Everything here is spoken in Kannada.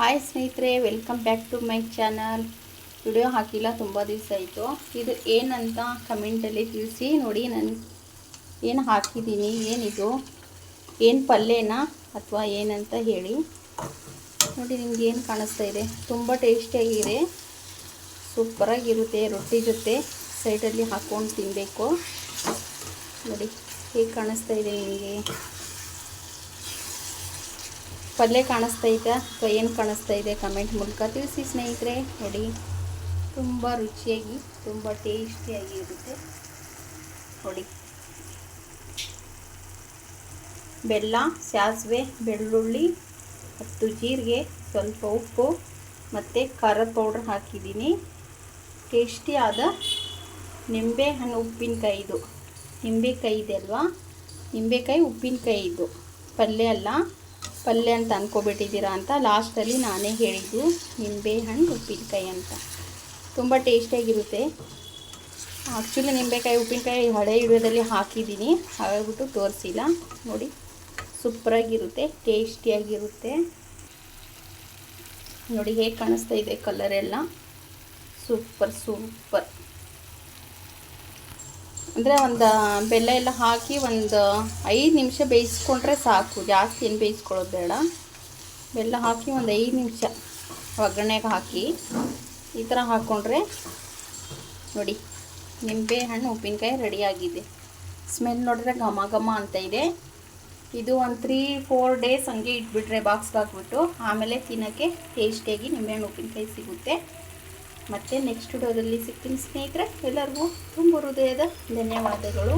ಹಾಯ್ ಸ್ನೇಹಿತರೆ, welcome back to my channel. Video ಹಾಕಿಲ್ಲ, ತುಂಬ ದಿವಸ ಆಯಿತು. ಇದು ಏನಂತ ಕಮೆಂಟಲ್ಲಿ ತಿಳಿಸಿ. ನೋಡಿ, ನಾನು ಏನು ಹಾಕಿದ್ದೀನಿ, ಏನಿದು, ಏನು ಪಲ್ಯನಾ ಅಥವಾ ಏನಂತ ಹೇಳಿ. ನೋಡಿ, ನಿಮ್ಗೆ ಏನು ಕಾಣಿಸ್ತಾ ಇದೆ, ತುಂಬ ಟೇಸ್ಟಿಯಾಗಿದೆ, ಸೂಪರಾಗಿರುತ್ತೆ. ರೊಟ್ಟಿ ಜೊತೆ ಸೈಡಲ್ಲಿ ಹಾಕ್ಕೊಂಡು ತಿನ್ನಬೇಕು. ನೋಡಿ ಹೇಗೆ ಕಾಣಿಸ್ತಾ ಇದೆ ನಿಮಗೆ. ಪಲ್ಯ ಕಾಣಿಸ್ತಾ ಇದೆ ಅಥವಾ ಏನು ಕಾಣಿಸ್ತಾ ಇದೆ ಕಮೆಂಟ್ ಮೂಲಕ ತಿಳಿಸಿ ಸ್ನೇಹಿತರೆ. ನೋಡಿ, ತುಂಬ ರುಚಿಯಾಗಿ ತುಂಬ ಟೇಸ್ಟಿಯಾಗಿ ಇರುತ್ತೆ. ನೋಡಿ, ಬೆಲ್ಲ, ಸಾಸಿವೆ, ಬೆಳ್ಳುಳ್ಳಿ ಮತ್ತು ಜೀರಿಗೆ, ಸ್ವಲ್ಪ ಉಪ್ಪು ಮತ್ತು ಖಾರದ ಪೌಡ್ರ್ ಹಾಕಿದ್ದೀನಿ. ಟೇಸ್ಟಿಯಾದ ನಿಂಬೆಹಣ್ಣು ಉಪ್ಪಿನಕಾಯಿ. ಇದು ನಿಂಬೆಕಾಯಿ ಇದೆ ಅಲ್ವಾ, ನಿಂಬೆಕಾಯಿ ಉಪ್ಪಿನಕಾಯಿ. ಇದು ಪಲ್ಯ ಅಲ್ಲ, ಪಲ್ಯ ಅಂತ ಅಂದ್ಕೊಬಿಟ್ಟಿದ್ದೀರಾ ಅಂತ ಲಾಸ್ಟಲ್ಲಿ ನಾನೇ ಹೇಳಿದ್ದು ನಿಂಬೆಹಣ್ಣು ಉಪ್ಪಿನಕಾಯಿ ಅಂತ. ತುಂಬ ಟೇಸ್ಟಿಯಾಗಿರುತ್ತೆ. ಆ್ಯಕ್ಚುಲಿ ನಿಂಬೆಕಾಯಿ ಉಪ್ಪಿನಕಾಯಿ ಹಳೆ ವಿಡಿಯೋದಲ್ಲಿ ಹಾಕಿದ್ದೀನಿ, ಹಾಗಾಗ್ಬಿಟ್ಟು ತೋರಿಸಿಲ್ಲ. ನೋಡಿ, ಸೂಪರಾಗಿರುತ್ತೆ, ಟೇಸ್ಟಿಯಾಗಿರುತ್ತೆ. ನೋಡಿ ಹೇಗೆ ಕಾಣಿಸ್ತಾ ಇದೆ, ಕಲರ್ ಎಲ್ಲ ಸೂಪರ್. ಅಂದರೆ ಒಂದು ಬೆಲ್ಲ ಎಲ್ಲ ಹಾಕಿ ಒಂದು 5 ನಿಮಿಷ ಬೇಯಿಸ್ಕೊಂಡ್ರೆ ಸಾಕು, ಜಾಸ್ತಿ ಏನು ಬೇಯಿಸ್ಕೊಳ್ಳೋದು ಬೇಡ. ಬೆಲ್ಲ ಹಾಕಿ ಒಂದು 5 ನಿಮಿಷ ಒಗ್ಗರಣೆಗೆ ಹಾಕಿ ಈ ಥರ ಹಾಕ್ಕೊಂಡ್ರೆ ನೋಡಿ, ನಿಂಬೆಹಣ್ಣು ಉಪ್ಪಿನಕಾಯಿ ರೆಡಿಯಾಗಿದೆ. ಸ್ಮೆಲ್ ನೋಡಿದ್ರೆ ಘಮ ಘಮ ಅಂತ ಇದೆ. ಇದು ಒಂದು 3-4 ಡೇಸ್ ಹಂಗೆ ಇಟ್ಬಿಟ್ರೆ ಬಾಕ್ಸ್ಗೆ ಹಾಕ್ಬಿಟ್ಟು ಆಮೇಲೆ ತಿನ್ನೋಕ್ಕೆ ಟೇಸ್ಟಿಯಾಗಿ ನಿಂಬೆಹಣ್ಣು ಉಪ್ಪಿನಕಾಯಿ ಸಿಗುತ್ತೆ. ಮತ್ತು ನೆಕ್ಸ್ಟ್ ವಿಡಿಯೋದಲ್ಲಿ ಸಿಗ್ತೀನಿ ಸ್ನೇಹಿತರೆ. ಎಲ್ಲರಿಗೂ ತುಂಬ ಹೃದಯದ ಧನ್ಯವಾದಗಳು.